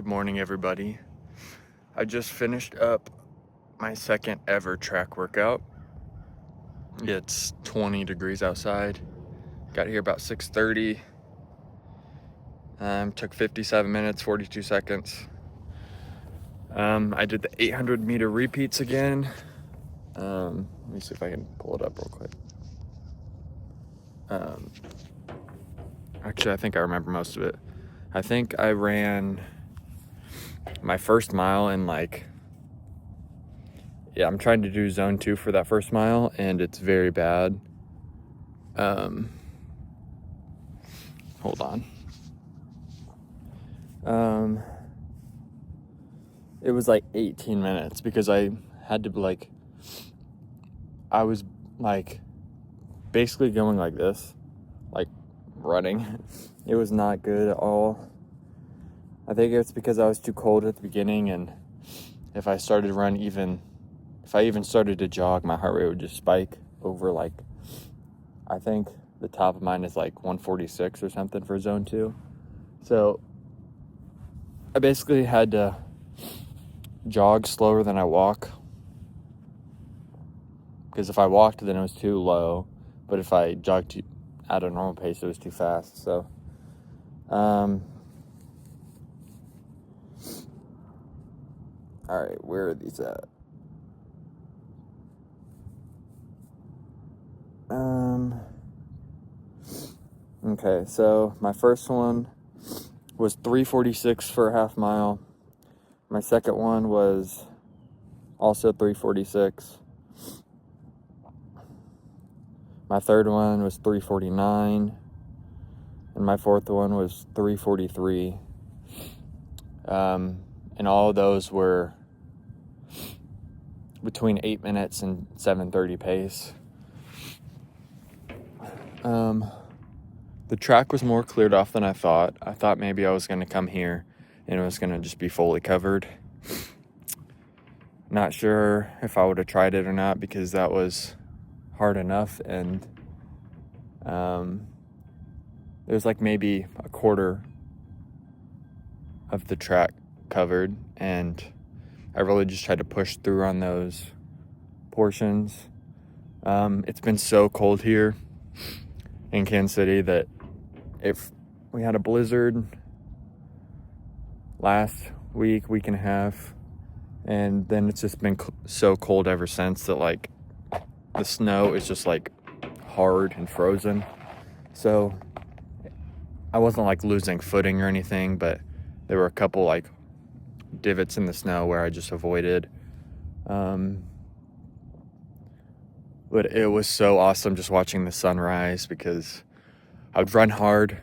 Good morning, everybody. I just finished up my second ever track workout. It's 20 degrees outside. Got here about 6:30. Took 57 minutes, 42 seconds. I did the 800 meter repeats again. Let me see if I can pull it up real quick. Actually, I think I remember most of it. I think I ran my first mile in I'm trying to do zone 2 for that first mile, and it's very bad. Hold on. It was like 18 minutes because I had to I was basically going like this, like running. It was not good at all. I think it's because I was too cold at the beginning, and if I even started to jog, my heart rate would just spike over I think the top of mine is 146 or something for zone 2. So I basically had to jog slower than I walk, because if I walked, then it was too low, but if I jogged at a normal pace, it was too fast. So all right, where are these at? Okay, so my first one was 3:46 for a half mile. My second one was also 3:46. My third one was 3:49, and my fourth one was 3:43. And all of those were between 8 minutes and 7:30 pace. The track was more cleared off than I thought. I thought maybe I was going to come here and it was going to just be fully covered. Not sure if I would have tried it or not, because that was hard enough, and there's maybe a quarter of the track covered, and I really just tried to push through on those portions. It's been so cold here in Kansas City that if we had a blizzard last week and a half, and then it's just been so cold ever since that the snow is just hard and frozen. So I wasn't losing footing or anything, but there were a couple divots in the snow where I just avoided. But it was so awesome just watching the sunrise, because I would run hard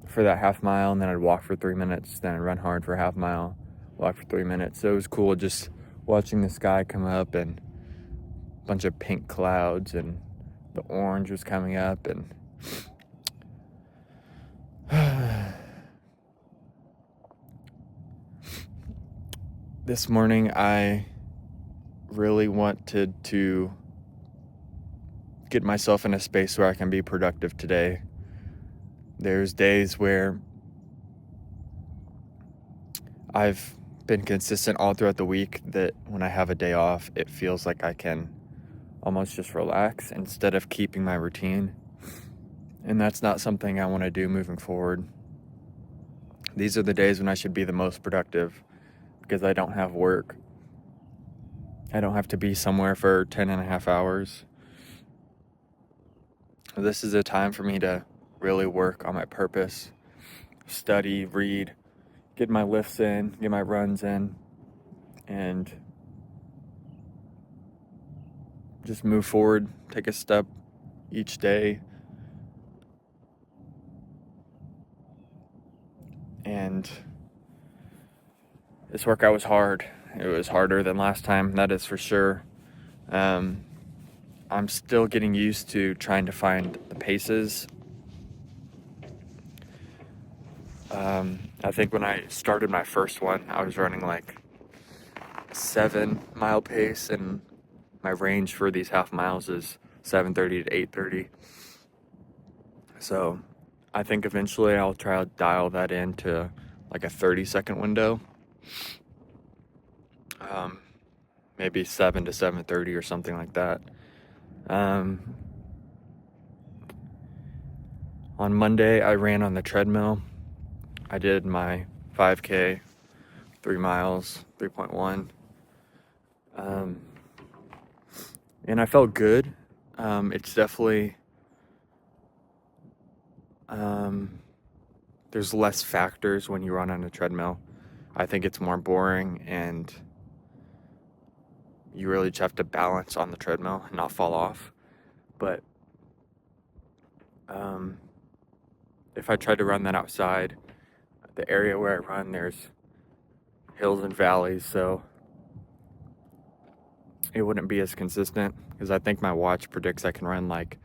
for that half mile, and then I'd walk for 3 minutes, then I'd run hard for a half mile, walk for 3 minutes. So it was cool just watching the sky come up, and a bunch of pink clouds, and the orange was coming up, and this morning I really wanted to get myself in a space where I can be productive today. There's days where I've been consistent all throughout the week that when I have a day off, it feels like I can almost just relax instead of keeping my routine. And that's not something I want to do moving forward. These are the days when I should be the most productive, because I don't have work. I don't have to be somewhere for 10 and a half hours. This is a time for me to really work on my purpose, study, read, get my lifts in, get my runs in, and just move forward, take a step each day. And this workout was hard. It was harder than last time, that is for sure. I'm still getting used to trying to find the paces. I think when I started my first one, I was running 7-mile pace, and my range for these half miles is 7:30 to 8:30. So I think eventually I'll try to dial that in to like a 30-second window. Maybe 7 to 7:30 or something like that. On Monday, I ran on the treadmill. I did my 5K, 3 miles, 3.1. And I felt good. It's definitely, there's less factors when you run on a treadmill. I think it's more boring, and you really just have to balance on the treadmill and not fall off. But if I tried to run that outside, the area where I run, there's hills and valleys, so it wouldn't be as consistent, because I think my watch predicts I can run like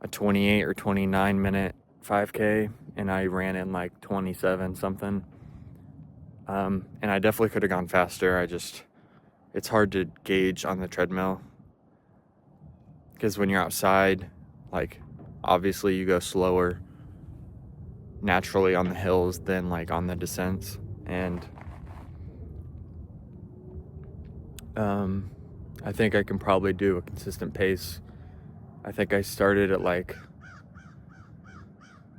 a 28 or 29 minute 5K, and I ran in like 27 something. And I definitely could have gone faster. It's hard to gauge on the treadmill, because when you're outside, like, obviously you go slower naturally on the hills than like on the descents. And I think I can probably do a consistent pace. I think I started at like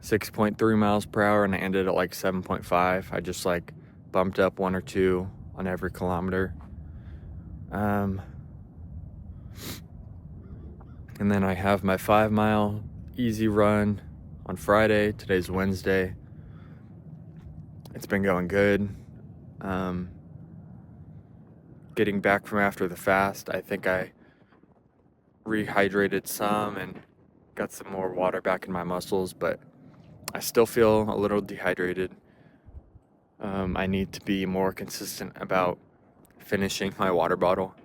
6.3 miles per hour and I ended at like 7.5. I just like bumped up 1 or 2 on every kilometer. And then I have my 5-mile easy run on Friday. Today's Wednesday. It's been going good. Getting back from after the fast, I think I rehydrated some and got some more water back in my muscles, but I still feel a little dehydrated. I need to be more consistent about finishing my water bottle.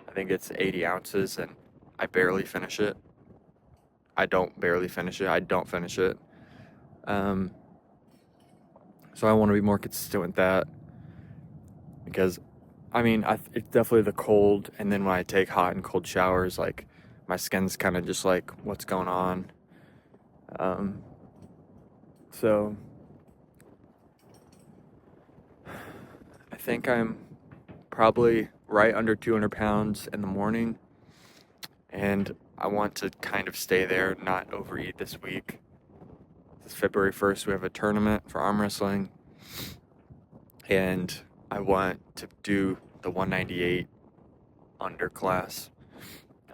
I think it's 80 ounces and I barely finish it. I don't finish it. So I want to be more consistent with that, because it's definitely the cold, and then when I take hot and cold showers, like, my skin's kind of just like, what's going on? So I think I'm probably right under 200 pounds in the morning, and I want to kind of stay there, not overeat this week. This February 1st, we have a tournament for arm wrestling, and I want to do the 198 under class.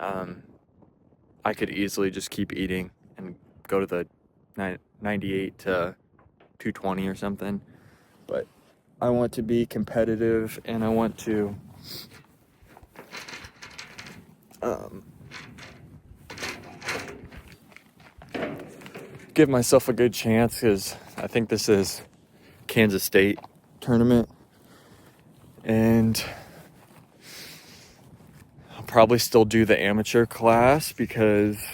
I could easily just keep eating and go to the 98 to 220 or something, but I want to be competitive, and I want to give myself a good chance, because I think this is Kansas State tournament, and I'll probably still do the amateur class, because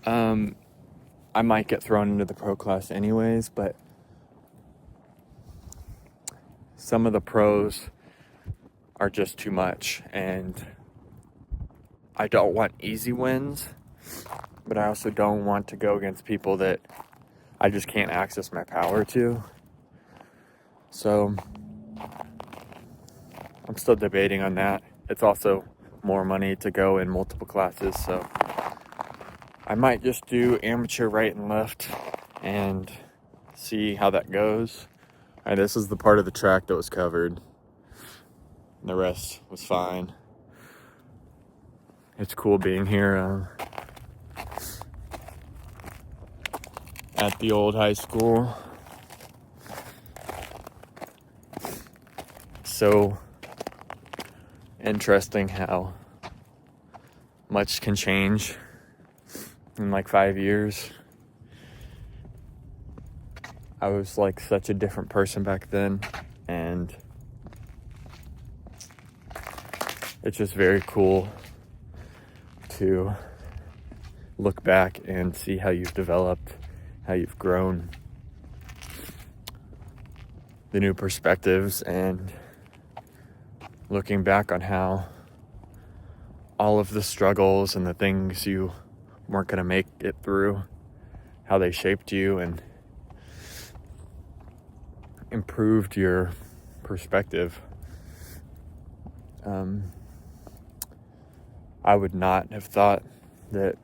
I might get thrown into the pro class anyways, but some of the pros are just too much, and I don't want easy wins, but I also don't want to go against people that I just can't access my power to. So I'm still debating on that. It's also more money to go in multiple classes, so I might just do amateur right and left and see how that goes. Alright, this is the part of the track that was covered. The rest was fine. It's cool being here at the old high school. So interesting how much can change in like 5 years. I was like such a different person back then, and it's just very cool to look back and see how you've developed, how you've grown, the new perspectives, and looking back on how all of the struggles and the things you weren't going to make it through how they shaped you and improved your perspective. I would not have thought that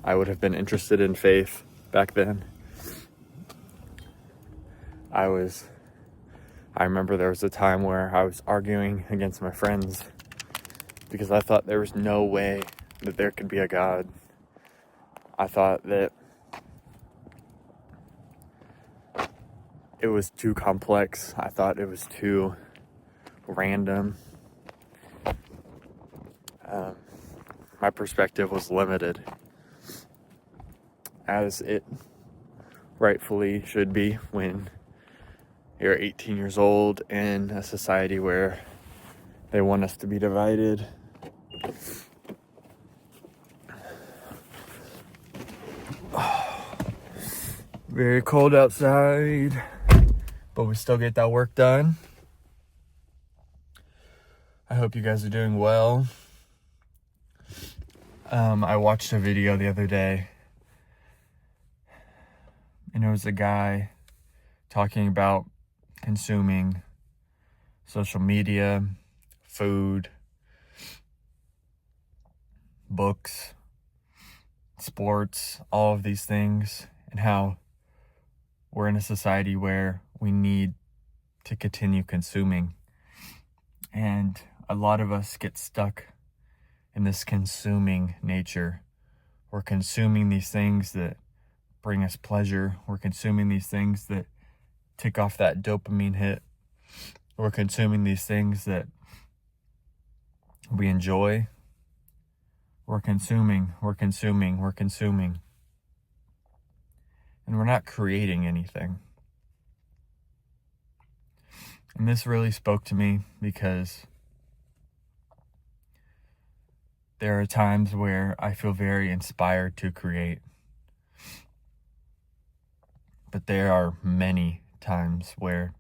I would have been interested in faith back then. I remember there was a time where I was arguing against my friends because I thought there was no way that there could be a God. I thought that it was too complex. I thought it was too random. My perspective was limited, as it rightfully should be when you're 18 years old in a society where they want us to be divided. Very cold outside, but we still get that work done. I hope you guys are doing well. I watched a video the other day, and it was a guy talking about consuming social media, food, books, sports, all of these things, and how we're in a society where we need to continue consuming. And a lot of us get stuck in this consuming nature. We're consuming these things that bring us pleasure. We're consuming these things that tick off that dopamine hit. We're consuming these things that we enjoy. We're consuming. And we're not creating anything. And this really spoke to me because there are times where I feel very inspired to create. But there are many times where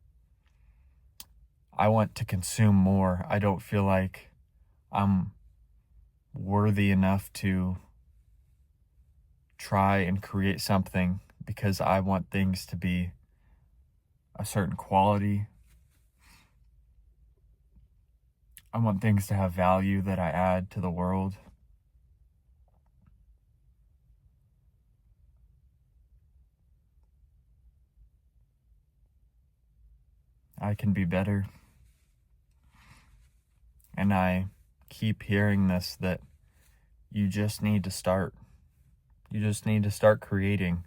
I want to consume more. I don't feel like I'm worthy enough to try and create something because I want things to be a certain quality. I want things to have value that I add to the world. I can be better. And I keep hearing this, that you just need to start. You just need to start creating.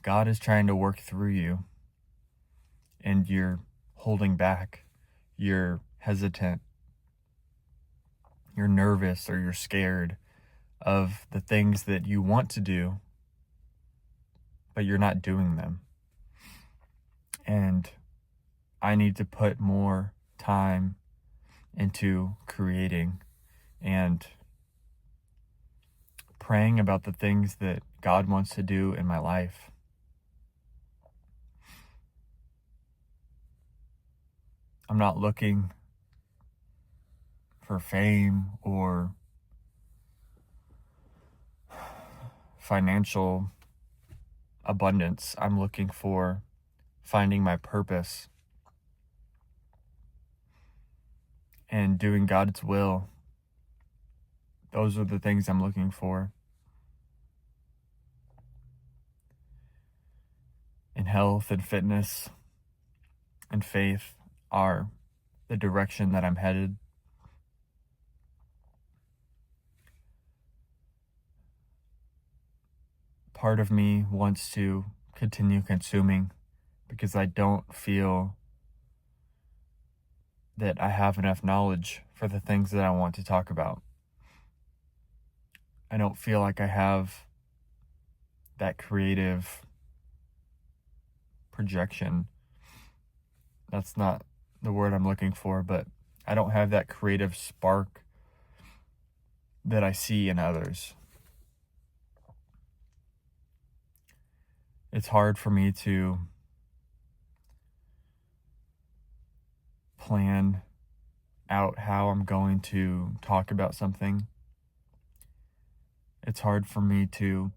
God is trying to work through you, and you're holding back. You're hesitant. You're nervous, or you're scared of the things that you want to do, but you're not doing them. And I need to put more time into creating and praying about the things that God wants to do in my life. I'm not looking for fame or financial abundance. I'm looking for finding my purpose and doing God's will. Those are the things I'm looking for. And health and fitness and faith are the direction that I'm headed. Part of me wants to continue consuming because I don't feel that I have enough knowledge for the things that I want to talk about. I don't feel like I have that creative projection. That's not the word I'm looking for, but I don't have that creative spark that I see in others. It's hard for me to plan out how I'm going to talk about something. It's hard for me to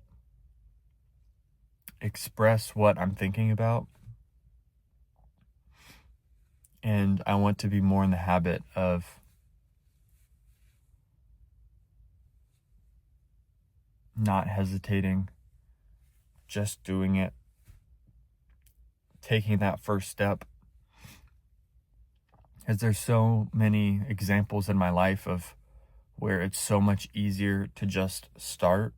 express what I'm thinking about. And I want to be more in the habit of not hesitating, just doing it, taking that first step. Because there's so many examples in my life of where it's so much easier to just start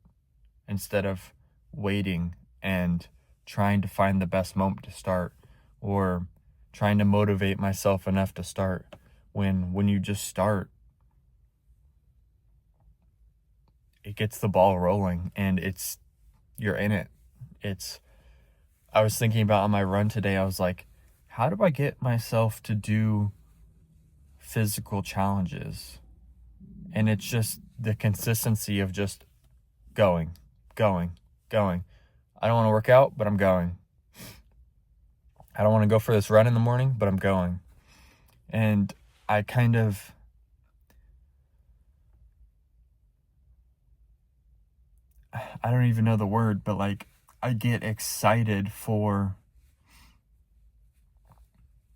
instead of waiting and trying to find the best moment to start, or trying to motivate myself enough to start. When you just start, it gets the ball rolling and you're in it. I was thinking about on my run today, I was like, how do I get myself to do physical challenges? And it's just the consistency of just going. I don't want to work out, but I'm going. I don't want to go for this run in the morning, but I'm going. And I don't even know the word, but like, I get excited for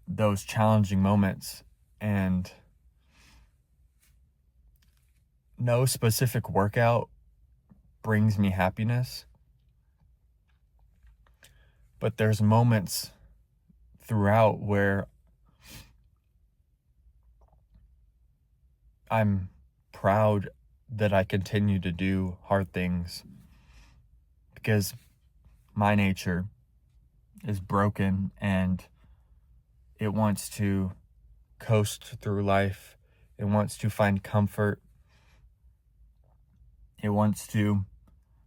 those challenging moments, and no specific workout brings me happiness, but there's moments throughout where I'm proud that I continue to do hard things, because my nature is broken and it wants to coast through life. It wants to find comfort. It wants to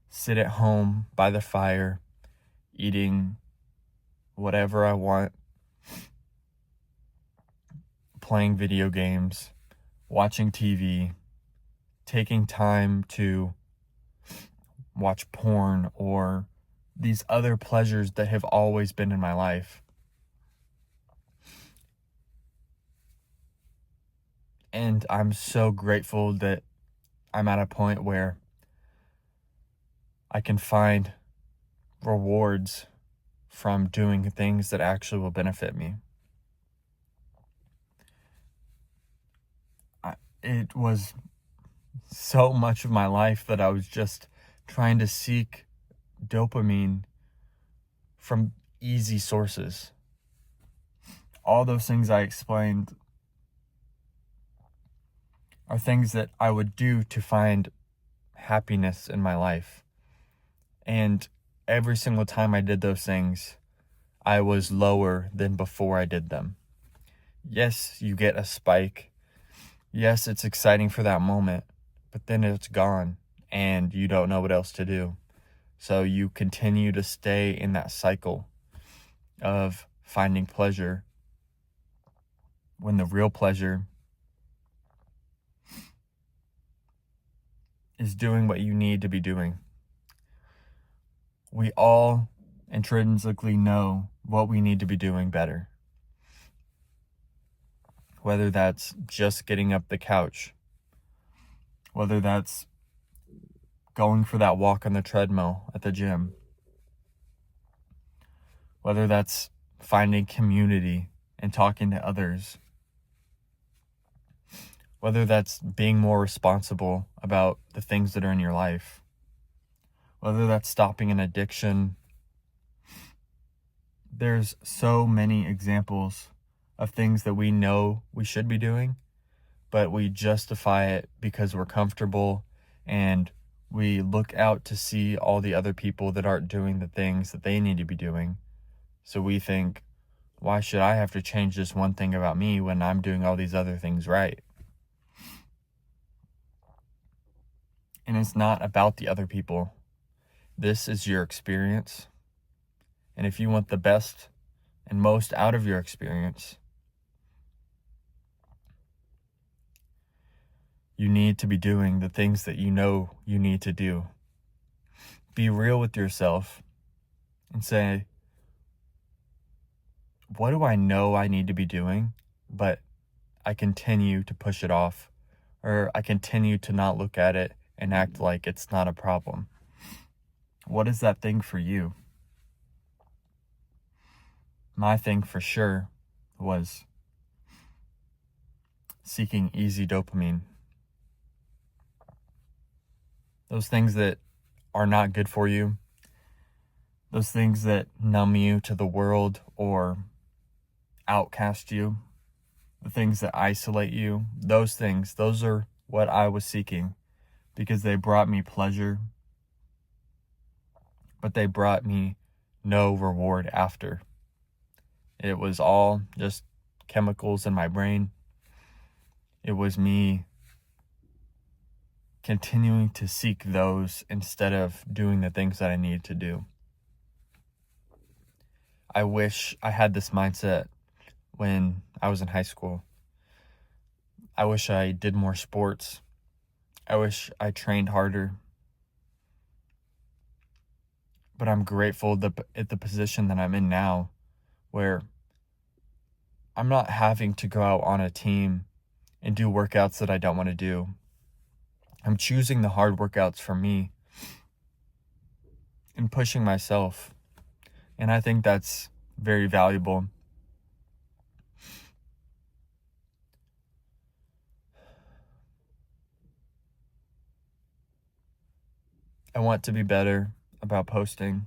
sit at home by the fire, eating whatever I want, playing video games, watching TV, taking time to watch porn or these other pleasures that have always been in my life. And I'm so grateful that I'm at a point where I can find rewards from doing things that actually will benefit me. It was so much of my life that I was just trying to seek dopamine from easy sources. All those things I explained are things that I would do to find happiness in my life. And every single time I did those things, I was lower than before I did them. Yes, you get a spike. Yes, it's exciting for that moment, but then it's gone and you don't know what else to do. So you continue to stay in that cycle of finding pleasure when the real pleasure is doing what you need to be doing. We all intrinsically know what we need to be doing better. Whether that's just getting up the couch, whether that's going for that walk on the treadmill at the gym, whether that's finding community and talking to others, whether that's being more responsible about the things that are in your life, whether that's stopping an addiction. There's so many examples of things that we know we should be doing, but we justify it because we're comfortable and we look out to see all the other people that aren't doing the things that they need to be doing. So we think, why should I have to change this one thing about me when I'm doing all these other things right? And it's not about the other people. This is your experience. And if you want the best and most out of your experience, you need to be doing the things that you know you need to do. Be real with yourself and say, what do I know I need to be doing, but I continue to push it off, or I continue to not look at it and act like it's not a problem. What is that thing for you? My thing for sure was seeking easy dopamine. Those things that are not good for you, those things that numb you to the world or outcast you, the things that isolate you, those are what I was seeking, because they brought me pleasure, but they brought me no reward after. It was all just chemicals in my brain. It was me continuing to seek those instead of doing the things that I needed to do. I wish I had this mindset when I was in high school. I wish I did more sports. I wish I trained harder. But I'm grateful at the position that I'm in now, where I'm not having to go out on a team and do workouts that I don't want to do. I'm choosing the hard workouts for me and pushing myself. And I think that's very valuable. I want to be better about posting,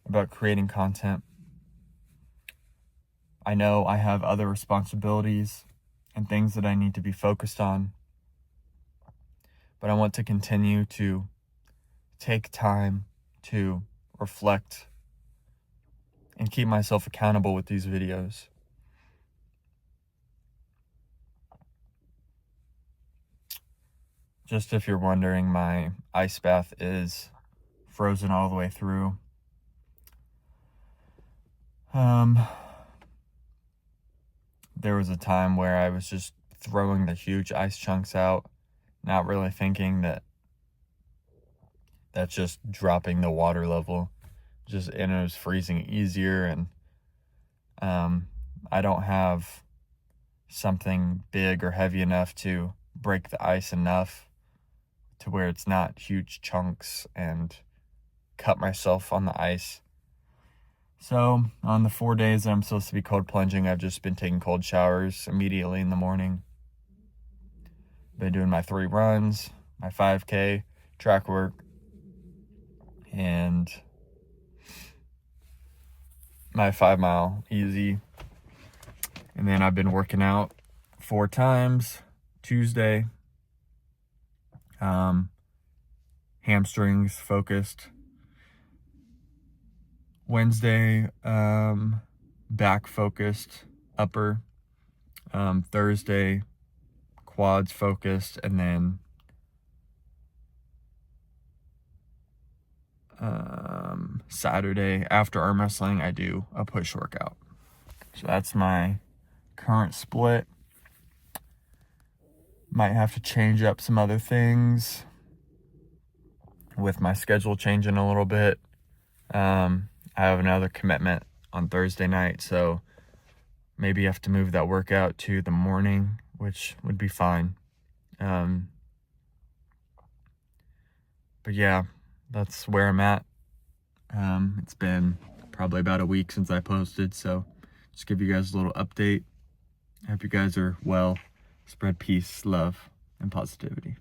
about creating content. I know I have other responsibilities and things that I need to be focused on, but I want to continue to take time to reflect and keep myself accountable with these videos. Just if you're wondering, my ice bath is frozen all the way through. There was a time where I was just throwing the huge ice chunks out, not really thinking that that's just dropping the water level. And it was freezing easier, and I don't have something big or heavy enough to break the ice enough to where it's not huge chunks and cut myself on the ice. So on the 4 days that I'm supposed to be cold plunging, I've just been taking cold showers immediately in the morning. Been doing my 3 runs, my 5K, track work, and my 5-mile easy. And then I've been working out 4 times. Tuesday, hamstrings focused. Wednesday, back focused, upper. Thursday, quads focused, and then Saturday, after arm wrestling, I do a push workout. So that's my current split. Might have to change up some other things with my schedule changing a little bit. I have another commitment on Thursday night, so maybe have to move that workout to the morning, which would be fine. But yeah, that's where I'm at. It's been probably about a week since I posted, so just give you guys a little update. I hope you guys are well. Spread peace, love, and positivity.